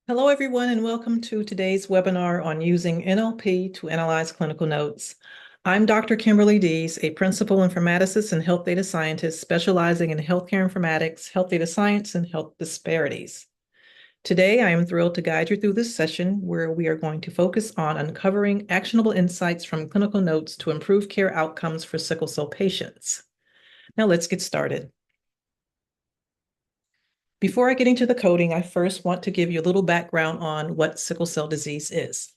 Hello, everyone, and welcome to today's webinar on using NLP to analyze clinical notes. I'm Dr. Kimberly Dees, a principal informaticist and health data scientist specializing in healthcare informatics, health data science, and health disparities. Today, I am thrilled to guide you through this session where we are going to focus on uncovering actionable insights from clinical notes to improve care outcomes for sickle cell patients. Now, let's get started. Before I get into the coding, I first want to give you a little background on what sickle cell disease is.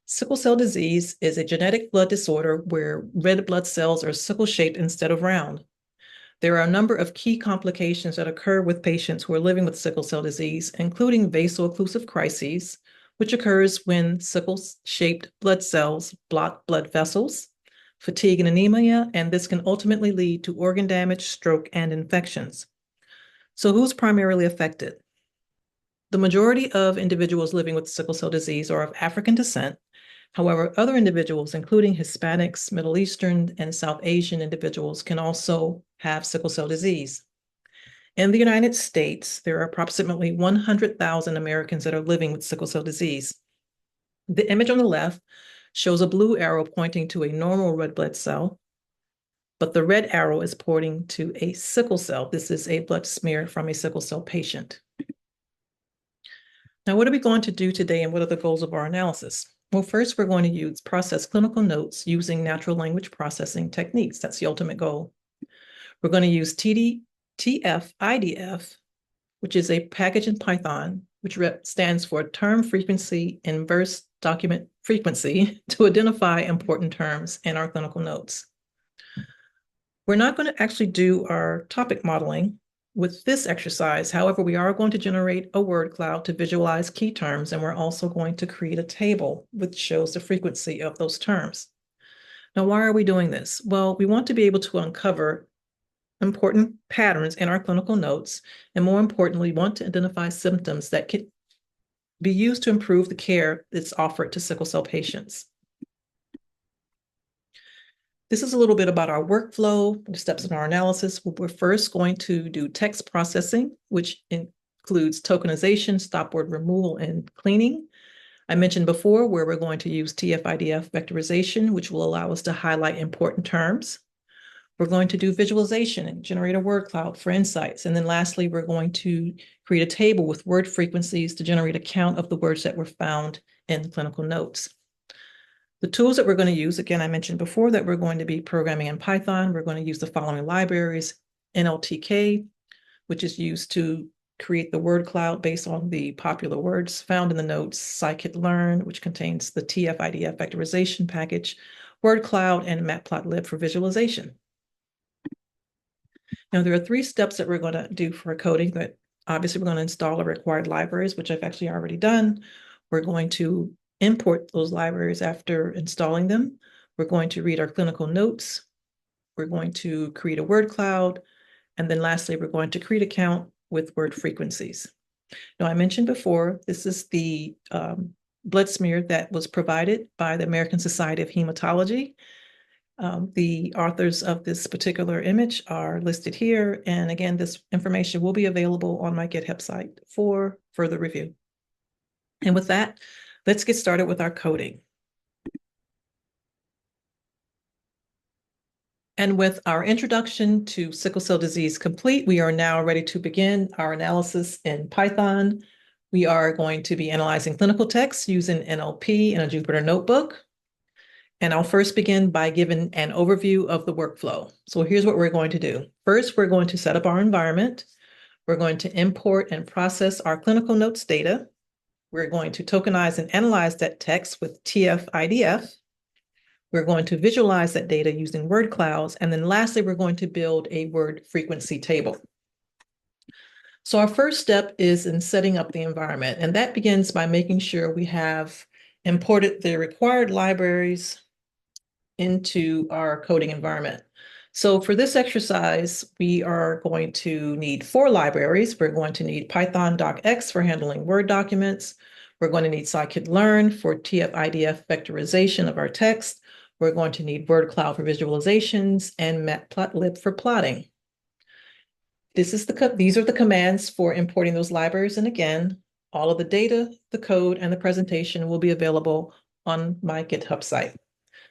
Sickle cell disease is a genetic blood disorder where red blood cells are sickle-shaped instead of round. There are a number of key complications that occur with patients who are living with sickle cell disease, including vaso-occlusive crises, which occurs when sickle-shaped blood cells block blood vessels, fatigue and anemia, and this can ultimately lead to organ damage, stroke, and infections. So who's primarily affected? The majority of individuals living with sickle cell disease are of African descent. However, other individuals, including Hispanics, Middle Eastern, and South Asian individuals, can also have sickle cell disease. In the United States, there are approximately 100,000 Americans that are living with sickle cell disease. The image on the left shows a blue arrow pointing to a normal red blood cell, but the red arrow is pointing to a sickle cell. This is a blood smear from a sickle cell patient. Now, what are we going to do today and what are the goals of our analysis? Well, first, we're going to process clinical notes using natural language processing techniques. That's the ultimate goal. We're going to use TF-IDF, which is a package in Python, which stands for Term Frequency Inverse Document Frequency, to identify important terms in our clinical notes. We're not going to actually do our topic modeling with this exercise. However, we are going to generate a word cloud to visualize key terms, and we're also going to create a table which shows the frequency of those terms. Now, why are we doing this? Well, we want to be able to uncover important patterns in our clinical notes, and more importantly, we want to identify symptoms that can be used to improve the care that's offered to sickle cell patients. This is a little bit about our workflow, the steps in our analysis. We're first going to do text processing, which includes tokenization, stop word removal, and cleaning. I mentioned before where we're going to use TF-IDF vectorization, which will allow us to highlight important terms. We're going to do visualization and generate a word cloud for insights. And then lastly, we're going to create a table with word frequencies to generate a count of the words that were found in clinical notes. The tools that we're going to use, again, I mentioned before that we're going to be programming in Python. We're going to use the following libraries: NLTK, which is used to create the word cloud based on the popular words found in the notes; scikit-learn, which contains the TF-IDF vectorization package; word cloud; and matplotlib for visualization. Now, there are 3 steps that we're going to do for coding. That obviously we're going to install the required libraries, which I've actually already done. We're going to import those libraries after installing them. We're going to read our clinical notes. We're going to create a word cloud. And then lastly, we're going to create a count with word frequencies. Now, I mentioned before, this is the blood smear that was provided by the American Society of Hematology. The authors of this particular image are listed here. And again, this information will be available on my GitHub site for further review. And with that, let's get started with our coding. And with our introduction to sickle cell disease complete, we are now ready to begin our analysis in Python. We are going to be analyzing clinical text using NLP in a Jupyter notebook. And I'll first begin by giving an overview of the workflow. So here's what we're going to do. First, we're going to set up our environment. We're going to import and process our clinical notes data. We're going to tokenize and analyze that text with TF-IDF. We're going to visualize that data using word clouds. And then lastly, we're going to build a word frequency table. So our first step is in setting up the environment. And that begins by making sure we have imported the required libraries into our coding environment. So for this exercise, we are going to need 4 libraries. We're going to need Python docx for handling Word documents. We're going to need scikit-learn for TF-IDF vectorization of our text. We're going to need word cloud for visualizations and matplotlib for plotting. These are the commands for importing those libraries. And again, All of the data, the code, and the presentation will be available on my GitHub site.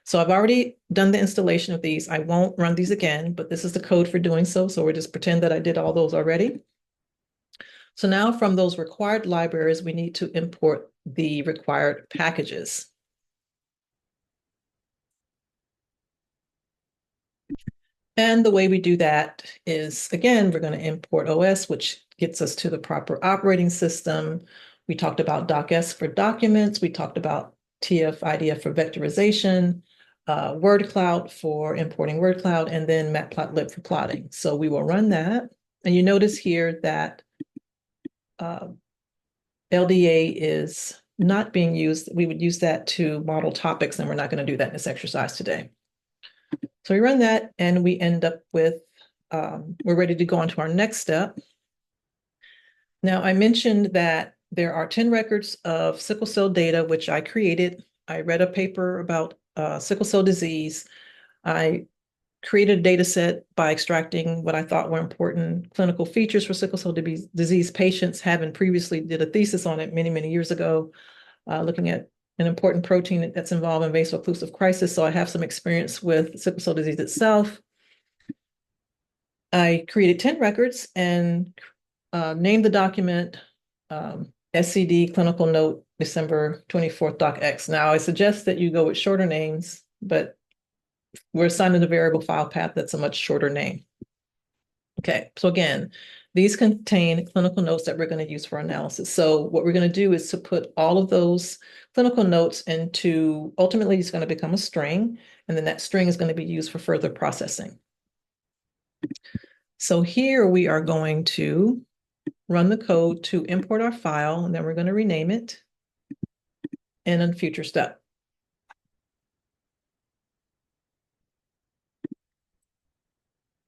So I've already done the installation of these. I won't run these again, but this is the code for doing so. So we'll just pretend that I did all those already. So now from those required libraries, we need to import the required packages. And the way we do that is, again, we're going to import OS, which gets us to the proper operating system. We talked about docx for documents. We talked about TF-IDF for vectorization, word cloud for importing word cloud, and then matplotlib for plotting. So we will run that. And you notice here that LDA is not being used. We would use that to model topics, and we're not going to do that in this exercise today. So we run that and we end up with, we're ready to go on to our next step. Now, I mentioned that there are 10 records of sickle cell data, which I created. I read a paper about sickle cell disease. I created a data set by extracting what I thought were important clinical features for sickle cell disease patients, having previously did a thesis on it many, many years ago, looking at an important protein that's involved in vaso-occlusive crisis. So I have some experience with sickle cell disease itself. I created 10 records and named the document SCD Clinical Note December 24th docx. Now I suggest that you go with shorter names, but we're assigning a variable file path that's a much shorter name. Okay, so again, these contain clinical notes that we're going to use for analysis. So what we're going to do is to put all of those clinical notes into, ultimately it's going to become a string, and then that string is going to be used for further processing. So here we are going to run the code to import our file, and then we're going to rename it in a future step.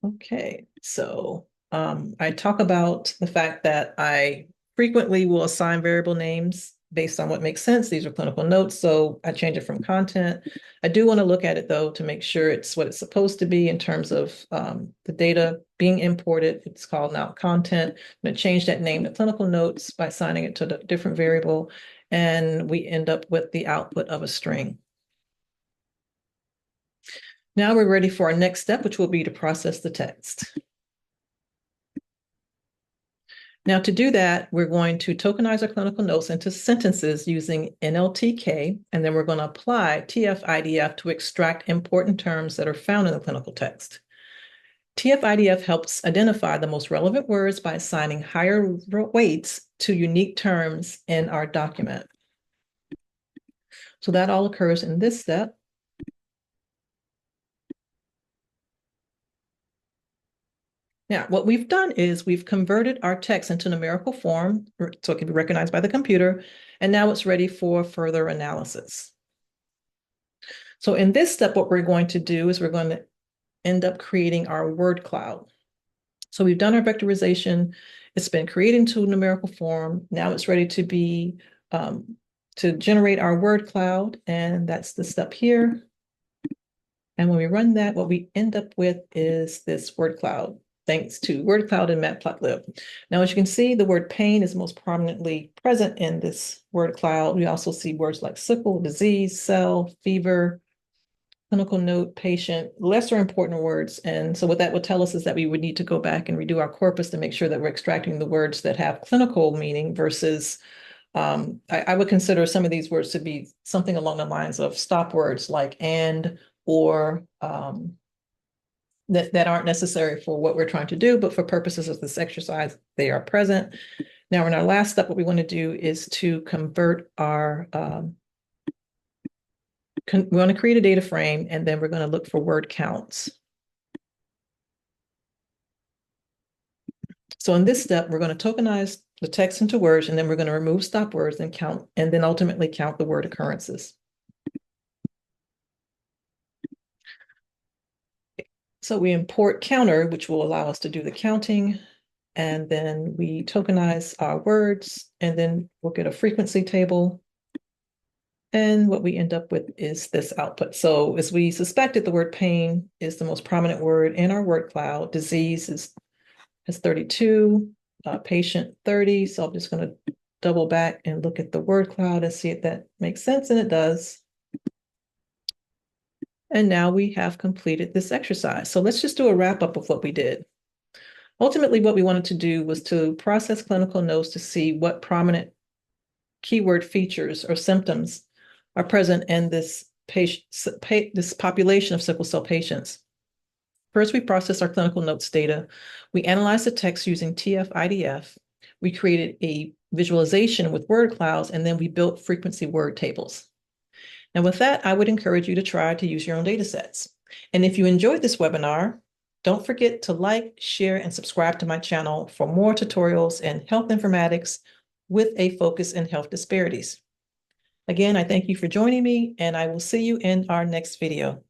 Okay, so I talk about the fact that I frequently will assign variable names based on what makes sense. These are clinical notes, so I change it from content. I do want to look at it, though, to make sure it's what it's supposed to be in terms of the data being imported. It's called now content. I'm going to change that name to clinical notes by assigning it to a different variable, and we end up with the output of a string. Now we're ready for our next step, which will be to process the text. Now to do that, we're going to tokenize our clinical notes into sentences using NLTK, and then we're going to apply TF-IDF to extract important terms that are found in the clinical text. TF-IDF helps identify the most relevant words by assigning higher weights to unique terms in our document. So that all occurs in this step. Now, what we've done is we've converted our text into numerical form so it can be recognized by the computer, and now it's ready for further analysis. So in this step, what we're going to do is we're going to end up creating our word cloud. So we've done our vectorization. It's been created into numerical form. Now it's ready to be to generate our word cloud, and that's the step here. And when we run that, what we end up with is this word cloud, thanks to word cloud and matplotlib. Now, as you can see, the word pain is most prominently present in this word cloud. We also see words like sickle, disease, cell, fever, clinical note, patient, lesser important words. And so what that would tell us is that we would need to go back and redo our corpus to make sure that we're extracting the words that have clinical meaning versus I would consider some of these words to be something along the lines of stop words like and, or that aren't necessary for what we're trying to do, but for purposes of this exercise, they are present. Now, in our last step, what we want to do is to convert our, we want to create a data frame, and then we're going to look for word counts. So in this step, we're going to tokenize the text into words, and then we're going to remove stop words and count, and then ultimately count the word occurrences. So we import counter, which will allow us to do the counting, and then we tokenize our words, and then we'll get a frequency table. And what we end up with is this output. So as we suspected, the word pain is the most prominent word in our word cloud. Disease has 32, patient 30. So I'm just going to double back and look at the word cloud and see if that makes sense, and it does. And now we have completed this exercise. So let's just do a wrap up of what we did. Ultimately, what we wanted to do was to process clinical notes to see what prominent keyword features or symptoms are present in this population of sickle cell patients. First, we processed our clinical notes data. We analyzed the text using TF-IDF. We created a visualization with word clouds, and then we built frequency word tables. And with that, I would encourage you to try to use your own data sets. And if you enjoyed this webinar, don't forget to like, share, and subscribe to my channel for more tutorials in health informatics with a focus in health disparities. Again, I thank you for joining me, and I will see you in our next video.